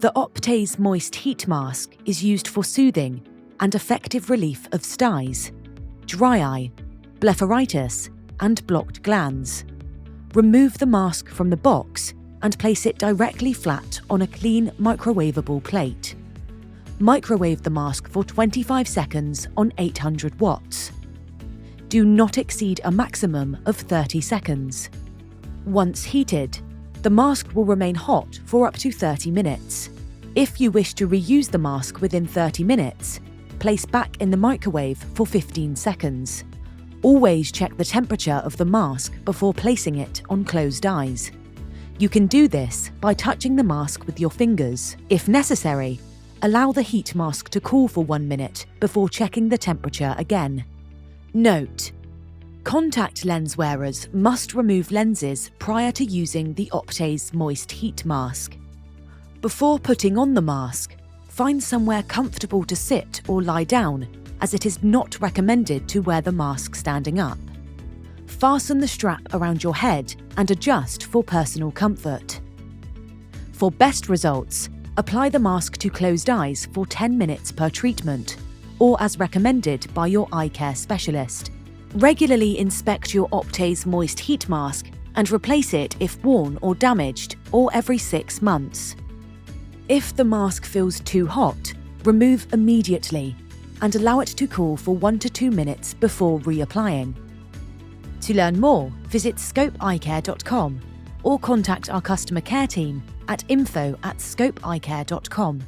The Optase Moist Heat Mask is used for soothing and effective relief of styes, dry eye, blepharitis, and blocked glands. Remove the mask from the box and place it directly flat on a clean microwavable plate. Microwave the mask for 25 seconds on 800 watts. Do not exceed a maximum of 30 seconds. Once heated, the mask will remain hot for up to 30 minutes. If you wish to reuse the mask within 30 minutes, place back in the microwave for 15 seconds. Always check the temperature of the mask before placing it on closed eyes. You can do this by touching the mask with your fingers. If necessary, allow the heat mask to cool for 1 minute before checking the temperature again. Note: contact lens wearers must remove lenses prior to using the Optase Moist Heat Mask. Before putting on the mask, find somewhere comfortable to sit or lie down, as it is not recommended to wear the mask standing up. Fasten the strap around your head and adjust for personal comfort. For best results, apply the mask to closed eyes for 10 minutes per treatment, or as recommended by your eye care specialist. Regularly inspect your Optase Moist Heat Mask and replace it if worn or damaged, or every 6 months. If the mask feels too hot, remove immediately and allow it to cool for 1 to 2 minutes before reapplying. To learn more, visit scopeeyecare.com or contact our customer care team at info@scopeeyecare.com.